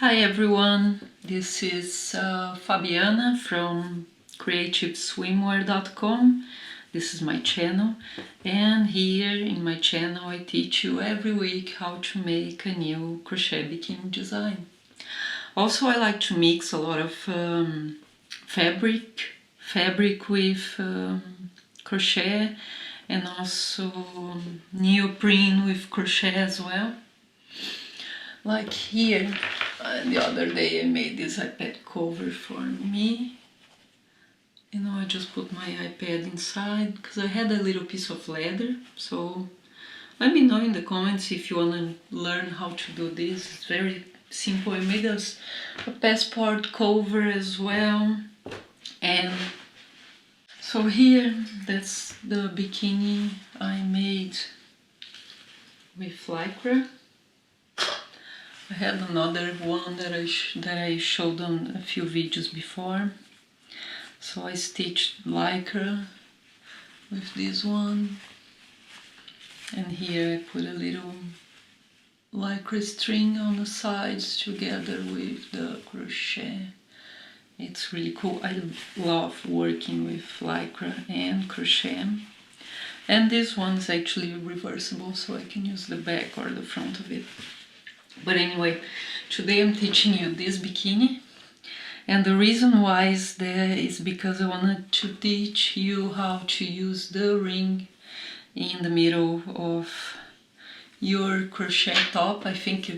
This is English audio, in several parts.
Hi everyone, this is Fabiana from creativeswimwear.com. This is my channel, and here in my channel I teach you every week how to make a new crochet bikini design. Also, I like to mix a lot of fabric with crochet, and also neoprene with crochet as well. Like here, the other day I made this iPad cover for me. I just put my iPad inside because I had a little piece of leather. So let me know in the comments if you want to learn how to do this. It's very simple. I made a passport cover as well. And so here, that's the bikini I made with lycra. I had another one that I showed on a few videos before. So I stitched lycra with this one, and here I put a little lycra string on the sides together with the crochet. It's really cool. I love working with lycra and crochet. And this one's actually reversible, so I can use the back or the front of it. But anyway, today I'm teaching you this bikini, and the reason why is because I wanted to teach you how to use the ring in the middle of your crochet top. I think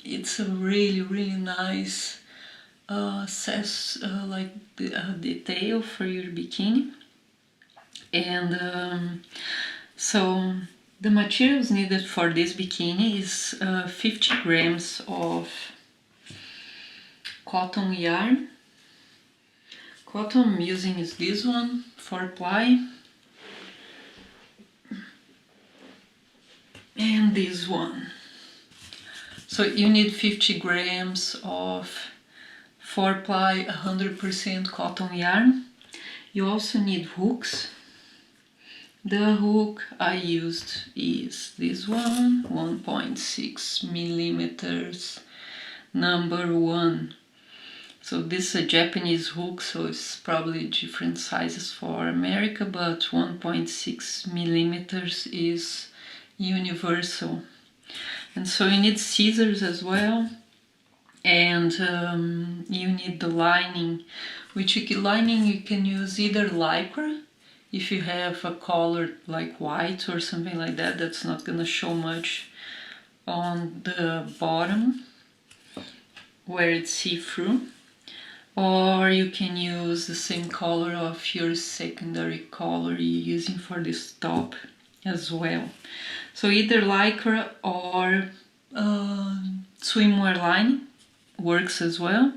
it's a really nice detail for your bikini. And so the materials needed for this bikini is 50 grams of cotton yarn. Cotton I'm using is this one, 4-ply, and this one. So you need 50 grams of 4-ply 100% cotton yarn. You also need hooks. The hook I used is this one, 1.6 millimeters, number 1. So this is a Japanese hook, so it's probably different sizes for America, but 1.6 millimeters is universal. And so you need scissors as well, and you need the lining, which lining you can use either lycra, if you have a color like white or something like that, that's not gonna show much on the bottom where it's see-through. Or you can use the same color of your secondary color you're using for this top as well. So either lycra or swimwear lining works as well.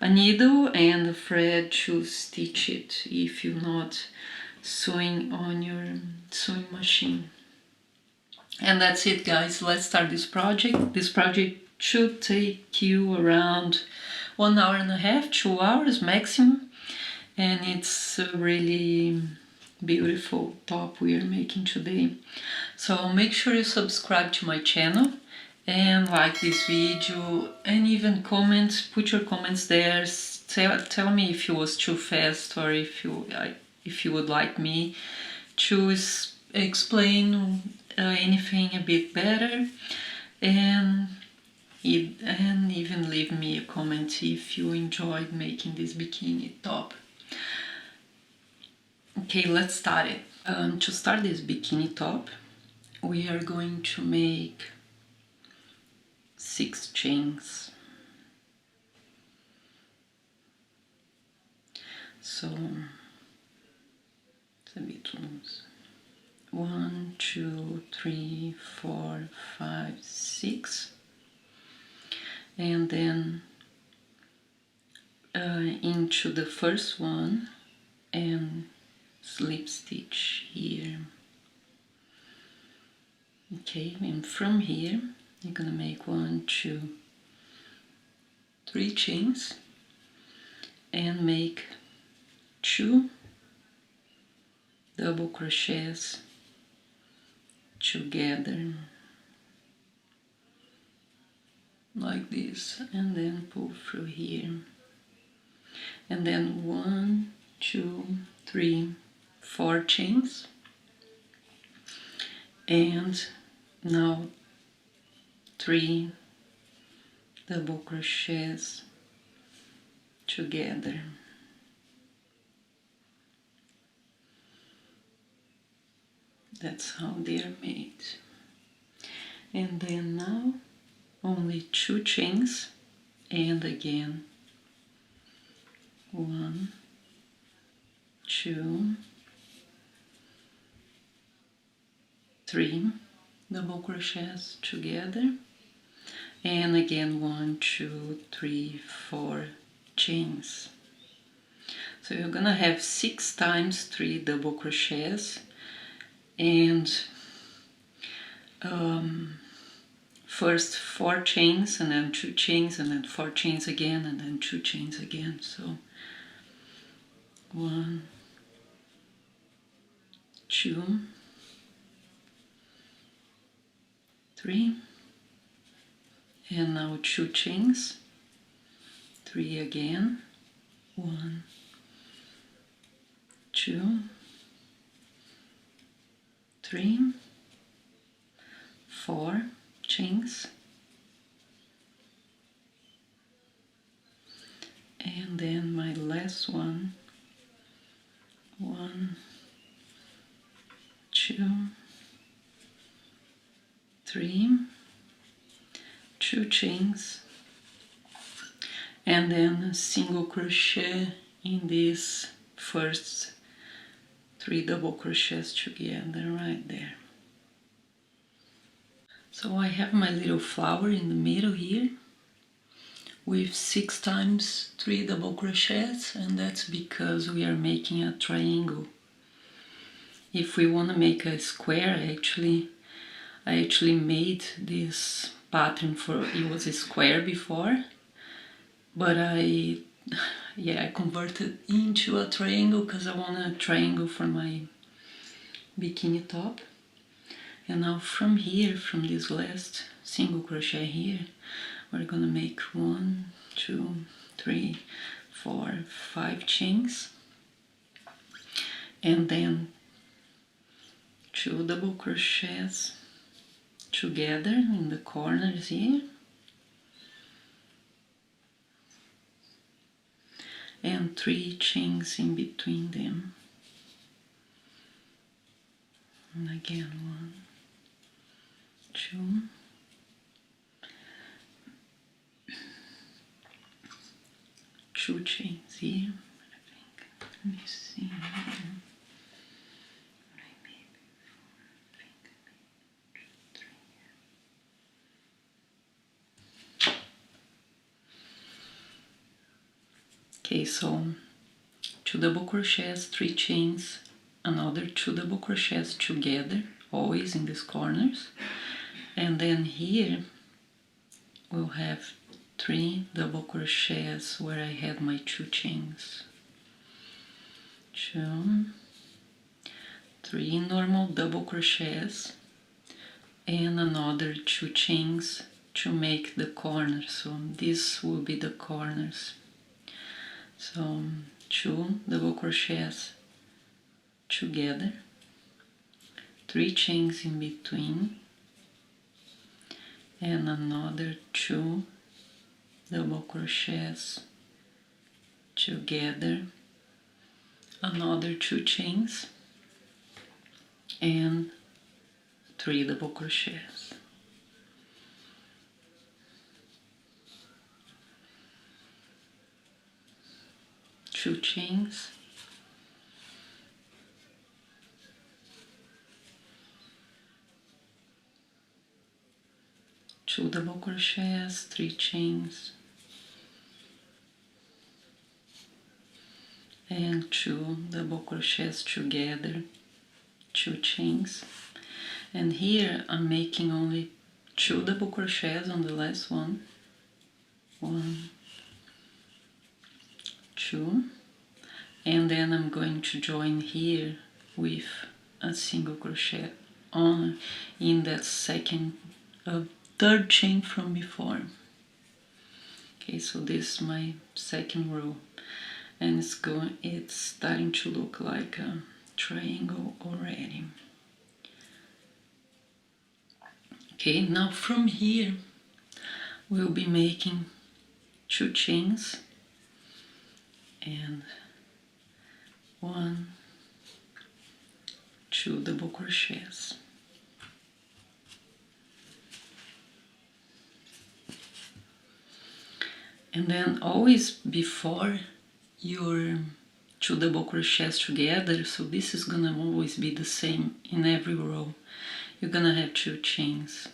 A needle and a thread to stitch it if you're not sewing on your sewing machine. And that's it, guys. Let's start this project. This project should take you around 1 hour and a half, 2 hours maximum, and it's a really beautiful top we are making today. So make sure you subscribe to my channel and like this video, and even comment, put your comments there. Tell me if it was too fast, or if you would like me to explain anything a bit better, and even leave me a comment if you enjoyed making this bikini top. Okay, let's start it. To start this bikini top, we are going to make 6 chains. So it's a bit loose. 1, 2, 3, 4, 5, 6, and then into the first one and slip stitch here. Okay, and from here you're gonna make 1, 2, 3 chains and make 2 double crochets together like this, and then pull through here, and then 1, 2, 3, 4 chains, and now 3 double crochets together. That's how they are made. And then now only 2 chains, and again 1, 2, 3 double crochets together, and again 1, 2, 3, 4 chains. So you're gonna have 6 times 3 double crochets, and first 4 chains, and then 2 chains, and then 4 chains again, and then 2 chains again. So 1, 2, 3, and now 2 chains, 3 again, 1, 2, 3, 4 chains, and then my last one, 1, 2, 3, 2 chains, and then a single crochet in these first 3 double crochets together right there. So I have my little flower in the middle here with 6 times 3 double crochets, and that's because we are making a triangle. If we want to make a square, I actually made this pattern for, it was a square before, but I converted into a triangle because I want a triangle for my bikini top. And now from here, from this last single crochet here, we're gonna make 1, 2, 3, 4, 5 chains, and then 2 double crochets together in the corners here, and 3 chains in between them, and again 1, 2, 2 chains here, I think. Let me see here. Okay, so 2 double crochets, 3 chains, another 2 double crochets together, always in these corners, and then here we'll have 3 double crochets where I had my 2 chains. 2, 3 normal double crochets, and another 2 chains to make the corners. So this will be the corners. So 2 double crochets together, 3 chains in between, and another 2 double crochets together, another 2 chains, and 3 double crochets. Two chains, two double crochets, 3 chains, and 2 double crochets together, 2 chains. And here I'm making only 2 double crochets on the last one, 1, 2, and then I'm going to join here with a single crochet on in that third chain from before. Okay, so this is my second row, and it's starting to look like a triangle already. Okay, now from here we'll be making 2 chains and 1, 2 double crochets. And then always before your 2 double crochets together, so this is gonna always be the same in every row, you're gonna have 2 chains.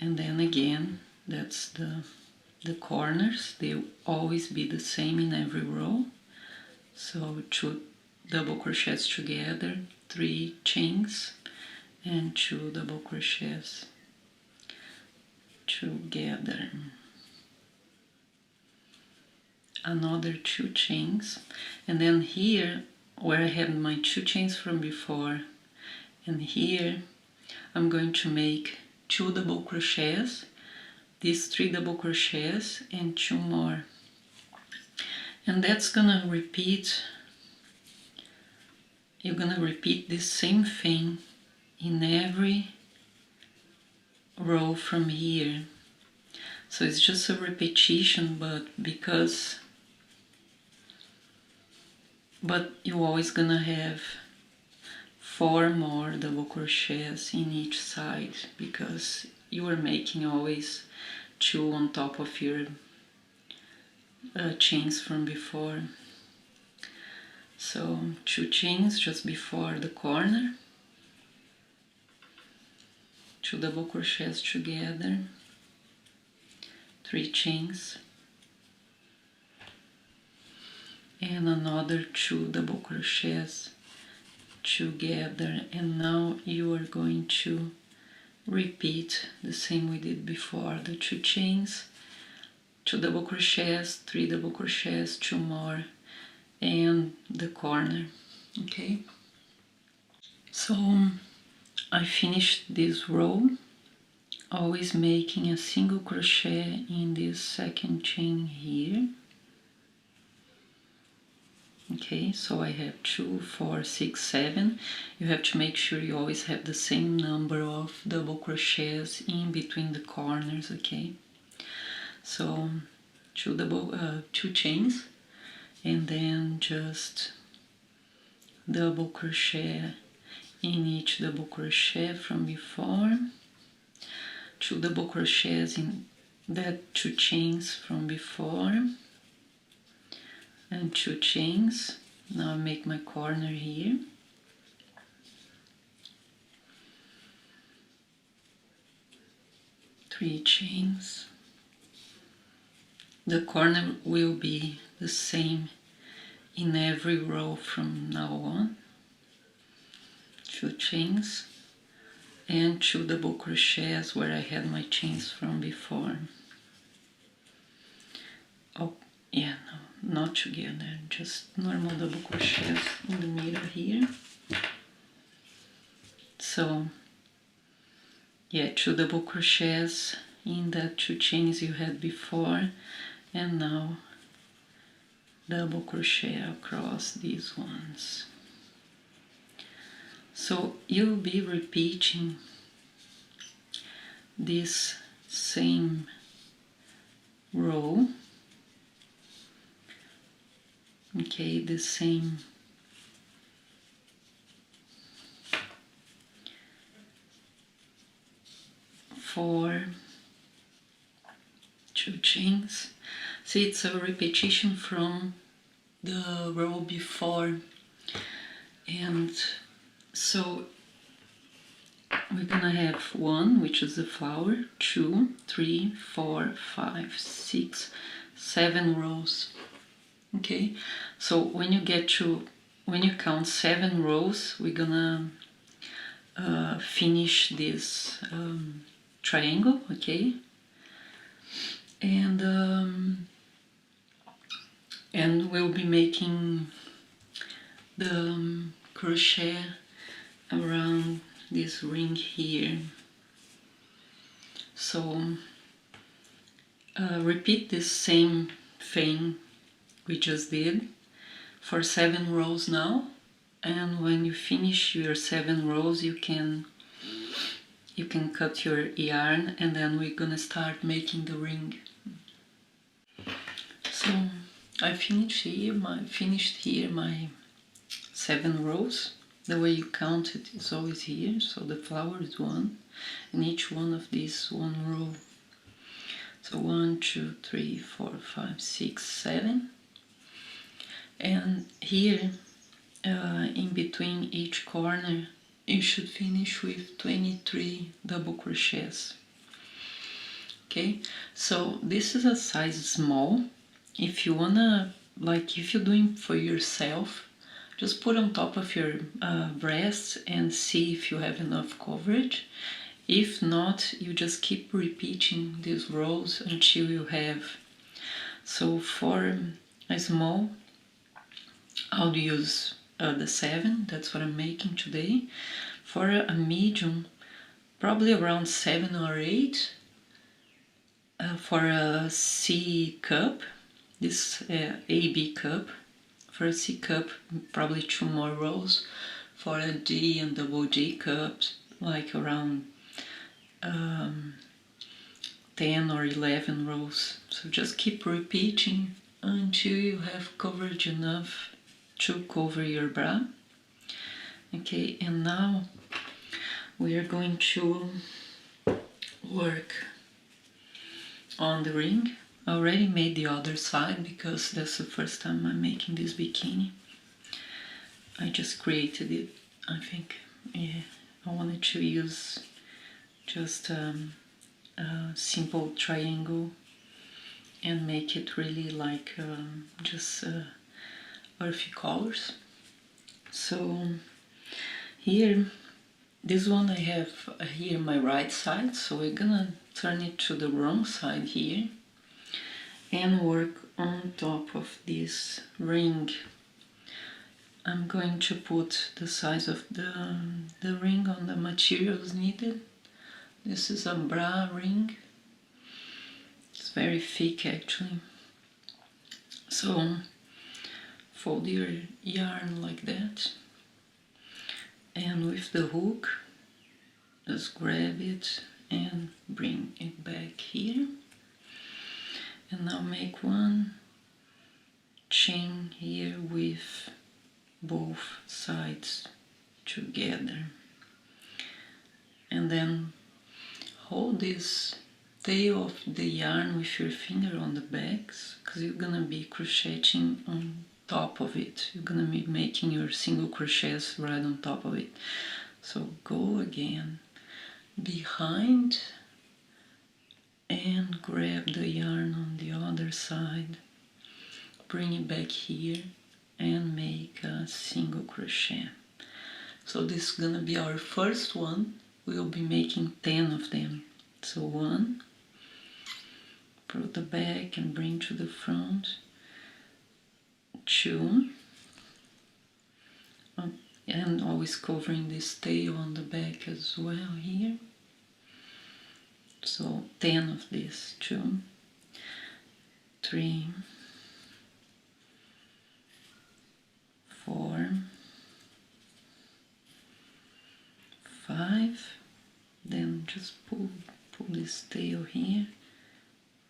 And then again, that's the corners, they'll always be the same in every row. So 2 double crochets together, 3 chains, and 2 double crochets together. Another 2 chains, and then here where I had my 2 chains from before, and here I'm going to make 2 double crochets, these 3 double crochets and 2 more, and that's gonna repeat. You're gonna repeat this same thing in every row from here. So it's just a repetition, but you're always gonna have 4 more double crochets in each side, because you are making always 2 on top of your chains from before. So 2 chains just before the corner, 2 double crochets together, 3 chains, and another 2 double crochets together. And now you are going to repeat the same we did before, the 2 chains, 2 double crochets, 3 double crochets, 2 more, and the corner. Okay, so I finished this row, always making a single crochet in this second chain here. Okay, so I have 2, 4, 6, 7. You have to make sure you always have the same number of double crochets in between the corners. Okay, so 2 chains, and then just double crochet in each double crochet from before, 2 double crochets in that 2 chains from before, and 2 chains. Now I make my corner here, three chains. The corner will be the same in every row from now on. 2 chains and 2 double crochets where I had my chains from before. Oh yeah, no, not together, just normal double crochets in the middle here. So yeah, 2 double crochets in the 2 chains you had before, and now double crochet across these ones. So you'll be repeating this same row, okay, the same for 2 chains. See, it's a repetition from the row before, and so we're gonna have 1, which is the flower, 2, 3, 4, 5, 6, 7 rows. Okay, so when you count 7 rows, we're gonna finish this triangle. Okay, and we'll be making the crochet around this ring here. So repeat this same thing we just did for 7 rows now, and when you finish your 7 rows you can cut your yarn, and then we're gonna start making the ring. So I finished here my 7 rows. The way you count it is always here, so the flower is 1, and each one of these 1 row. So 1, 2, 3, 4, 5, 6, 7, and here in between each corner you should finish with 23 double crochets. Okay, so this is a size small. If you wanna, like if you're doing for yourself, just put on top of your breasts and see if you have enough coverage. If not, you just keep repeating these rows until you have. So for a small, I'll use the 7, that's what I'm making today. For a medium, probably around 7 or 8. For a C cup, this AB cup, for a C cup, probably 2 more rows. For a D and double D cups, like around 10 or 11 rows. So just keep repeating until you have coverage enough to cover your bra. Okay, and now we are going to work on the ring. I already made the other side because that's the first time I'm making this bikini. I just created it, I think. Yeah, I wanted to use just a simple triangle and make it really like just earthy colors. So here, this one I have here my right side, so we're gonna turn it to the wrong side here and work on top of this ring. I'm going to put the size of the ring on the materials needed. This is a bra ring. It's very thick actually. So fold your yarn like that, and with the hook just grab it and bring it back here, and now make one chain here with both sides together, and then hold this tail of the yarn with your finger on the backs, because you're gonna be crocheting on top of it. You're gonna be making your single crochets right on top of it. So go again behind and grab the yarn on the other side, bring it back here and make a single crochet. So this is gonna be our first one. We'll be making 10 of them. So 1, put the back and bring to the front, 2, and always covering this tail on the back as well here. So 10 of this, 2, 3, 4, 5, then just pull this tail here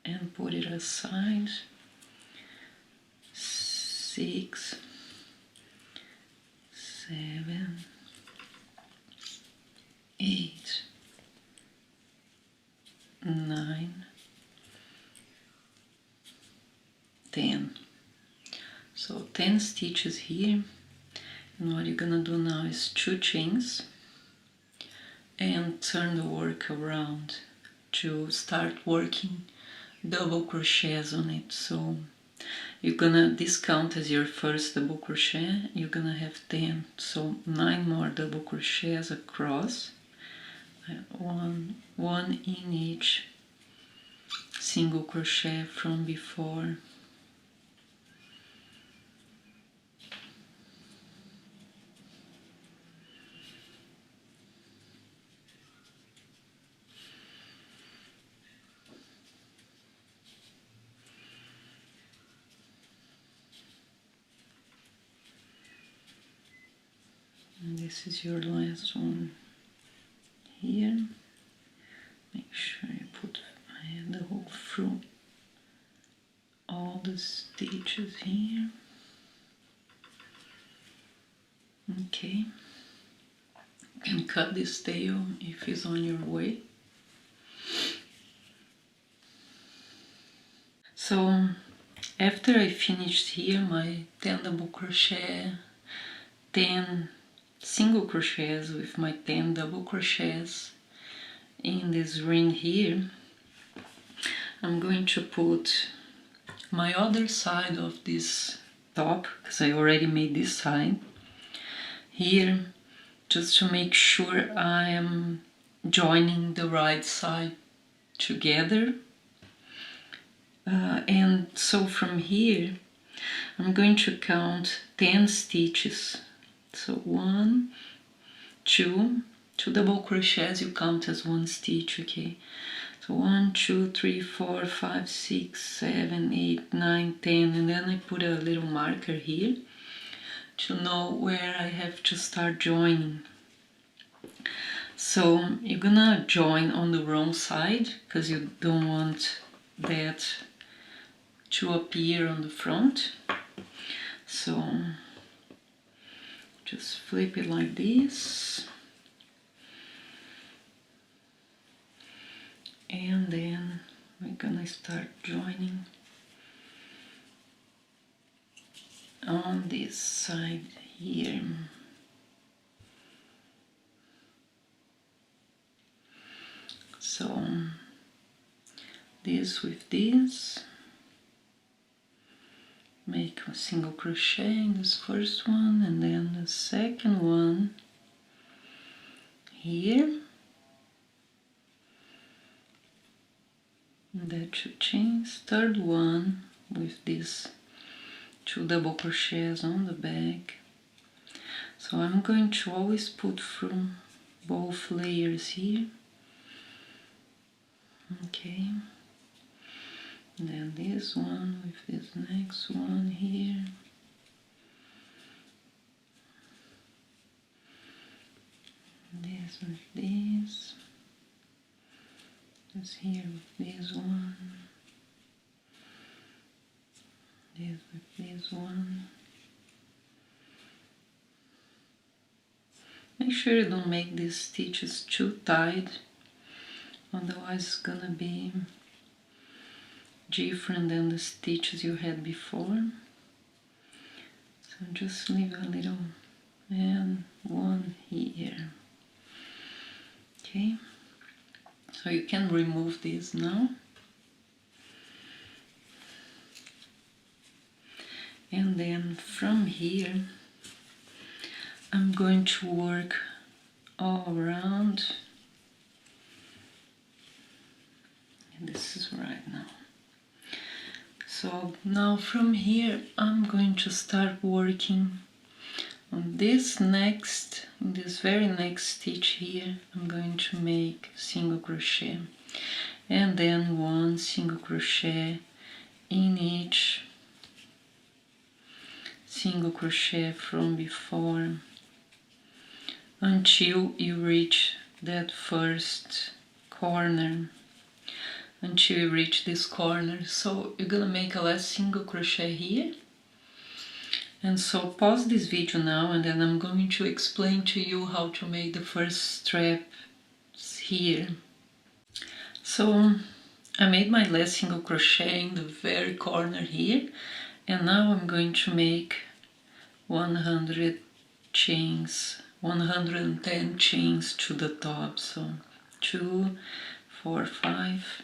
and put it aside, 6, 7, 8, 9, 10. So 10 stitches here, and what you're gonna do now is 2 chains and turn the work around to start working double crochets on it. So you're gonna discount as your first double crochet, you're gonna have 10, so 9 more double crochets across, one in each single crochet from before. And this is your last one here. Make sure you put the hook through all the stitches here. Okay, you can cut this tail if it's on your way. So after I finished here my 10 double crochet, 10 single crochets with my 10 double crochets in this ring here, I'm going to put my other side of this top, because I already made this side here, just to make sure I am joining the right side together. And so from here I'm going to count 10 stitches. So 1, 2 double crochets you count as 1 stitch, okay? So 1, 2, 3, 4, 5, 6, 7, 8, 9, 10, and then I put a little marker here to know where I have to start joining. So you're gonna join on the wrong side because you don't want that to appear on the front. So just flip it like this, and then we're gonna start joining on this side here. So this with this, make a single crochet in this first one, and then the second one here, and that should change. Third one with this 2 double crochets on the back. So I'm going to always put through both layers here. Okay, and then this one with this next one here. This with this. This here with this one. This with this one. Make sure you don't make these stitches too tight, otherwise it's gonna be different than the stitches you had before. So just leave a little, and one here. Okay, so you can remove this now. And then from here I'm going to work all around, and this is right now. So now from here I'm going to start working on this very next stitch here. I'm going to make single crochet, and then 1 single crochet in each single crochet from before, until you reach that first corner, until you reach this corner. So you're gonna make a last single crochet here. And so pause this video now, and then I'm going to explain to you how to make the first straps here. So I made my last single crochet in the very corner here, and now I'm going to make 100 chains, 110 chains to the top. So 2, 4, 5,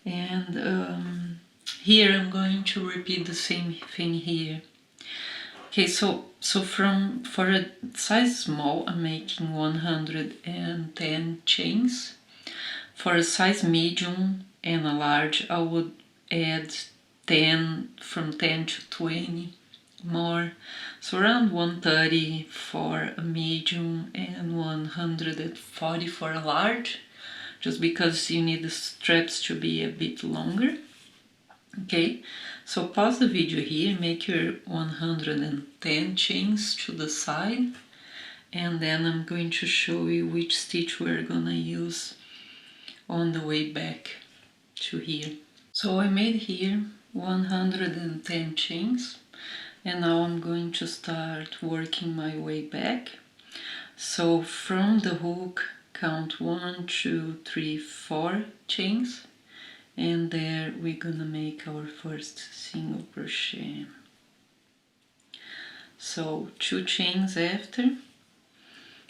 and here I'm going to repeat the same thing here. Okay, so for a size small I'm making 110 chains. For a size medium and a large I would add 10, from 10 to 20 more, so around 130 for a medium and 140 for a large, just because you need the straps to be a bit longer. Okay, so pause the video here, make your 110 chains to the side, and then I'm going to show you which stitch we're gonna use on the way back to here. So I made here 110 chains, and now I'm going to start working my way back. So from the hook, count 1, 2, 3, 4 chains, and there we're gonna make our first single crochet. So 2 chains after,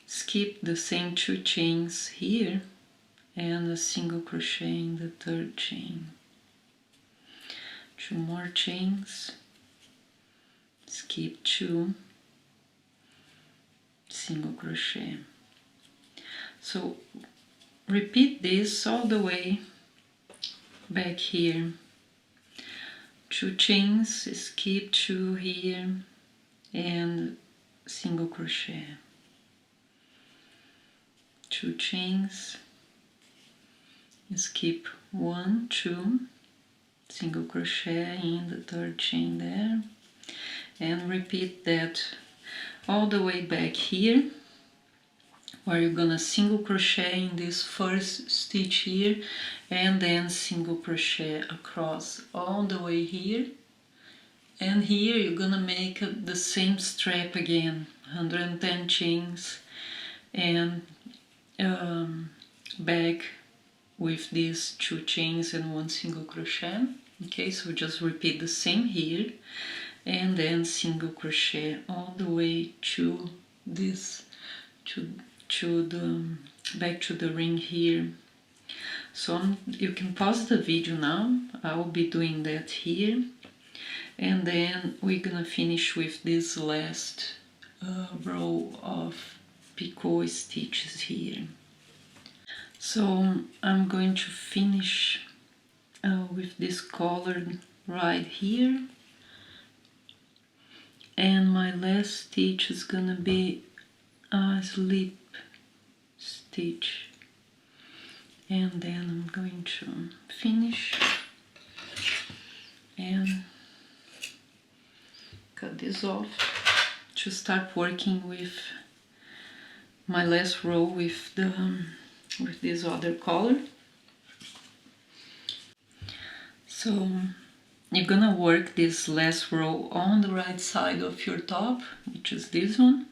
skip the same 2 chains here, and a single crochet in the 3rd chain. 2 more chains, skip 2, single crochet. So repeat this all the way back here. 2 chains, skip 2 here, and single crochet. 2 chains, skip 1, 2, single crochet in the 3rd chain there, and repeat that all the way back here, where you're gonna single crochet in this first stitch here, and then single crochet across all the way here, and here you're gonna make the same strap again, 110 chains, and back with these 2 chains and 1 single crochet. Okay, so just repeat the same here, and then single crochet all the way to this, to the back to the ring here. So you can pause the video now, I will be doing that here, and then we're gonna finish with this last row of picot stitches here. So I'm going to finish with this color right here, and my last stitch is gonna be a slip stitch, and then I'm going to finish and cut this off to start working with my last row with this other color. So you're gonna work this last row on the right side of your top, which is this one.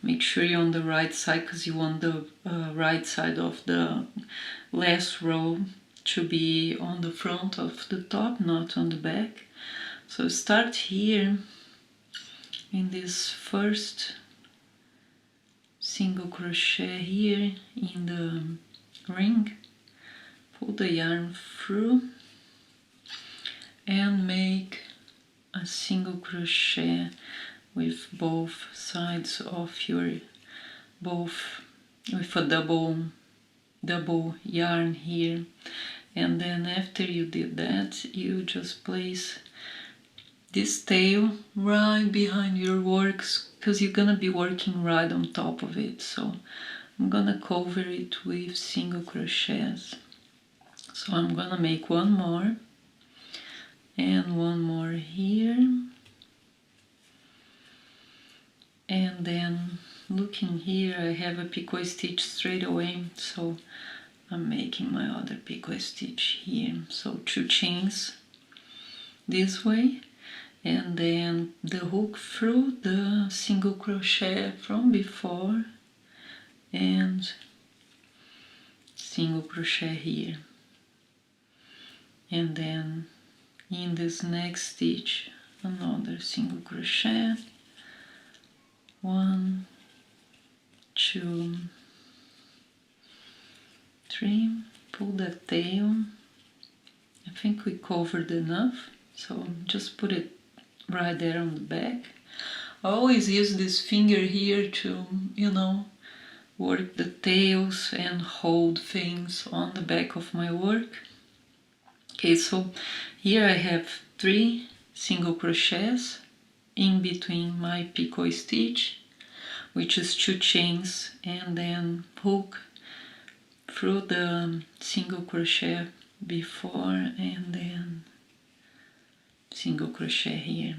Make sure you're on the right side, because you want the right side of the last row to be on the front of the top, not on the back. So start here in this first single crochet here in the ring, pull the yarn through and make a single crochet with both sides of your with a double yarn here, and then after you did that, you just place this tail right behind your works, because you're gonna be working right on top of it. So I'm gonna cover it with single crochets. So I'm gonna make 1 more and 1 more here, and then looking here, I have a picot stitch straight away, so I'm making my other picot stitch here. So 2 chains this way, and then the hook through the single crochet from before, and single crochet here, and then in this next stitch another single crochet, 1, 2, 3, pull the tail. I think we covered enough, so just put it right there on the back. I always use this finger here to, you know, work the tails and hold things on the back of my work. Okay, so here I have 3 single crochets in between my picot stitch, which is 2 chains, and then hook through the single crochet before, and then single crochet here,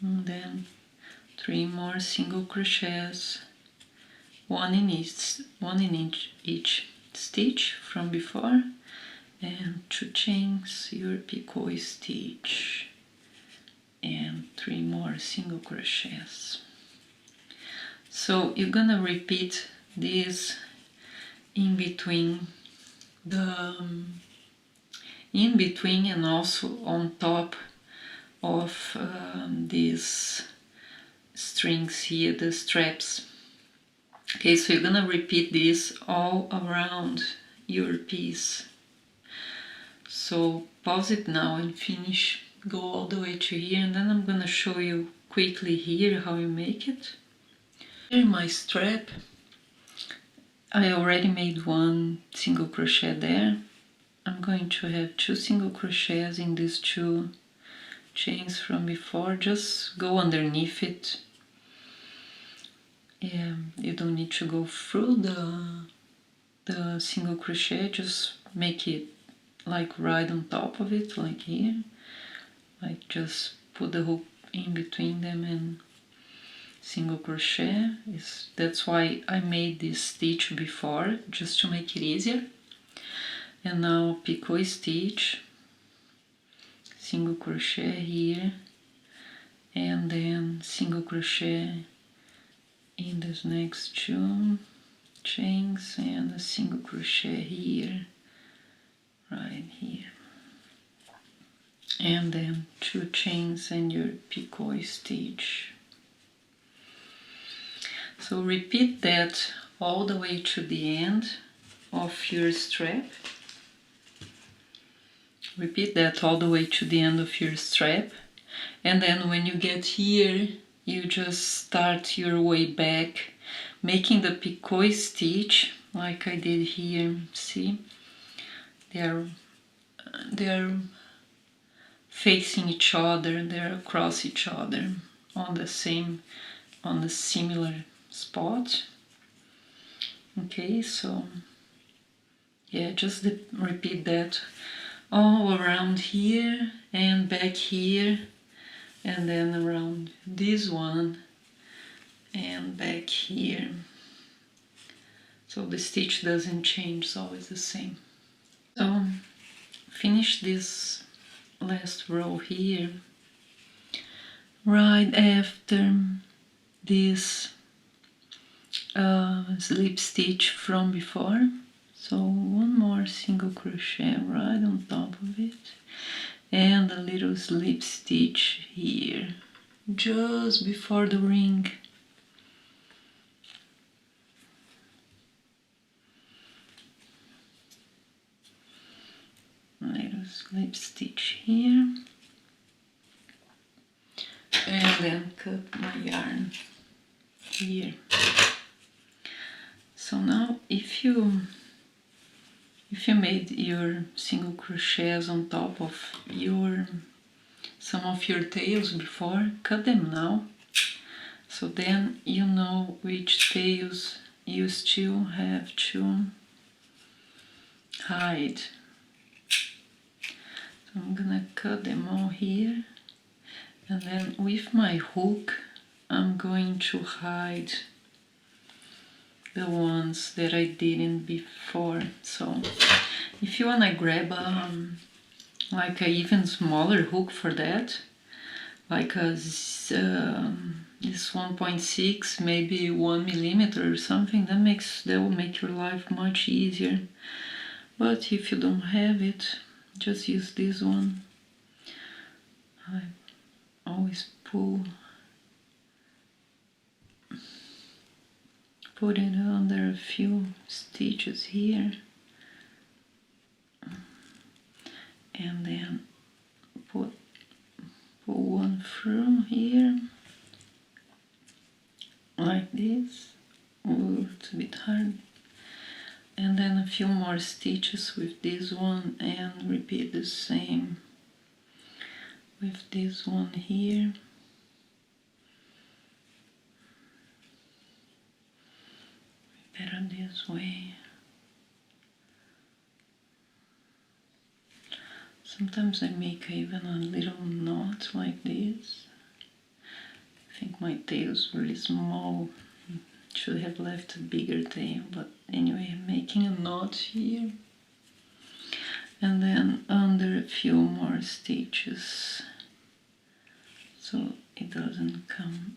and then 3 more single crochets one in each stitch from before, and 2 chains, your picot stitch, and 3 more single crochets. So you're gonna repeat this in between and also on top of these strings here, the straps. Okay, so you're gonna repeat this all around your piece. So pause it now and finish, go all the way to here, and then I'm gonna show you quickly here how you make it. Here in my strap, I already made 1 single crochet there. I'm going to have 2 single crochets in these 2 chains from before. Just go underneath it. You don't need to go through the single crochet, just make it like right on top of it, like here. Like just put the hook in between them and single crochet. That's why I made this stitch before, just to make it easier. And now picot stitch, single crochet here, and then single crochet in this next 2 chains, and a single crochet here, right here, and then 2 chains and your picot stitch. So repeat that all the way to the end of your strap. Repeat that all the way to the end of your strap, and then when you get here, you just start your way back, making the picot stitch like I did here. See, they're facing each other, they're across each other on the similar spot. Okay, so yeah, just repeat that all around here and back here, and then around this one and back here. So the stitch doesn't change, it's always the same. So finish this last row here right after this slip stitch from before. So 1 more single crochet right on top of it, and a little slip stitch here just before the ring. A little slip stitch here, and then cut my yarn here. So now if you made your single crochets on top of some of your tails before, cut them now, so then you know which tails you still have to hide. So I'm gonna cut them all here, and then with my hook I'm going to hide the ones that I didn't before. So if you wanna grab like a even smaller hook for that, like this 1.6, maybe 1 millimeter or something, that will make your life much easier. But if you don't have it, just use this one. I always put it under a few stitches here, and then pull one through here like this. Ooh, it's a bit hard. And then a few more stitches with this one, and repeat the same with this one here. Better this way. Sometimes I make even a little knot like this. I think my tail is really small. Should have left a bigger tail, but anyway, I'm making a knot here. And then under a few more stitches, so it doesn't come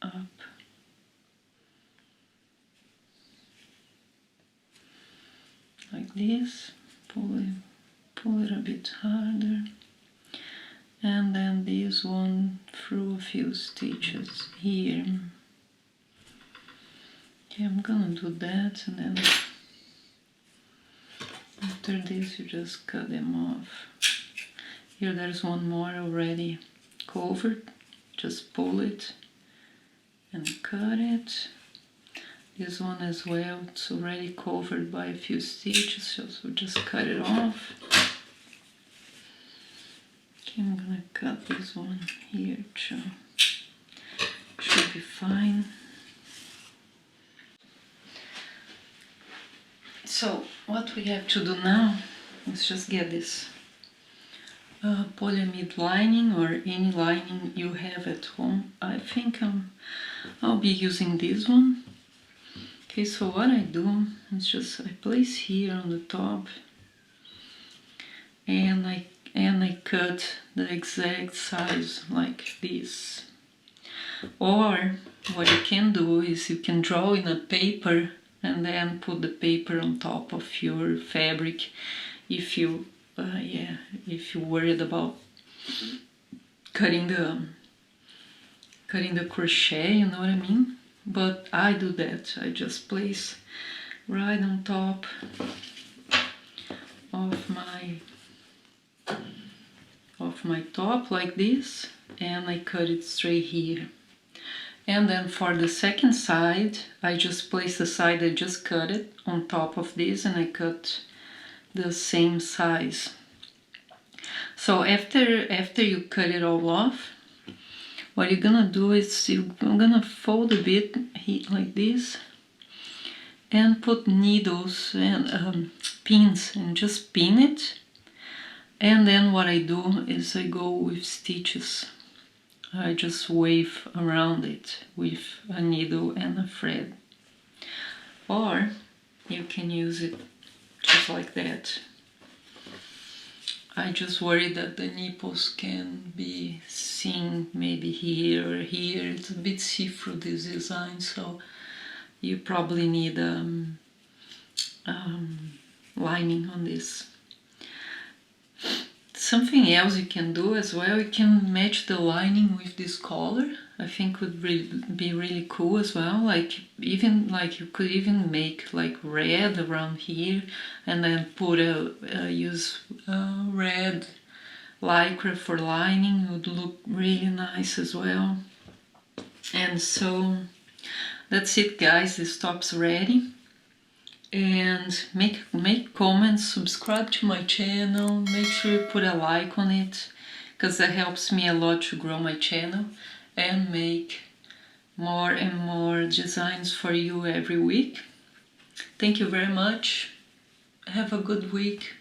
up. Like this, pull it a bit harder. And then this one through a few stitches here. Okay, I'm gonna do that, and then after this you just cut them off. Here there's one more already covered, just pull it and cut it. This one as well, it's already covered by a few stitches, so just cut it off. Okay, I'm gonna cut this one here too. Should be fine. So what we have to do now is just get this polyamide lining or any lining you have at home. I think I'll be using this one. Okay, so what I do is just I place here on the top, and I cut the exact size like this. Or what you can do is you can draw in a paper and then put the paper on top of your fabric if you if you're worried about cutting the crochet, you know what I mean? But I do that. I just place right on top of my top like this, and I cut it straight here. And then for the second side, I just place the side I just cut it on top of this, and I cut the same size. So after you cut it all off, what you're gonna do is you're gonna fold a bit like this and put needles and pins and just pin it. And then what I do is I go with stitches. I just wave around it with a needle and a thread. Or you can use it just like that. I just worry that the nipples can be seen maybe here or here. It's a bit see-through, this design, so you probably need lining on this. Something else you can do as well, you can match the lining with this color. I think would be really cool as well. Like you could even make like red around here, and then put use red lycra for lining. It would look really nice as well. And so that's it, guys. This top's ready. And make comments, subscribe to my channel, make sure you put a like on it, because that helps me a lot to grow my channel and make more and more designs for you every week. Thank you very much. Have a good week.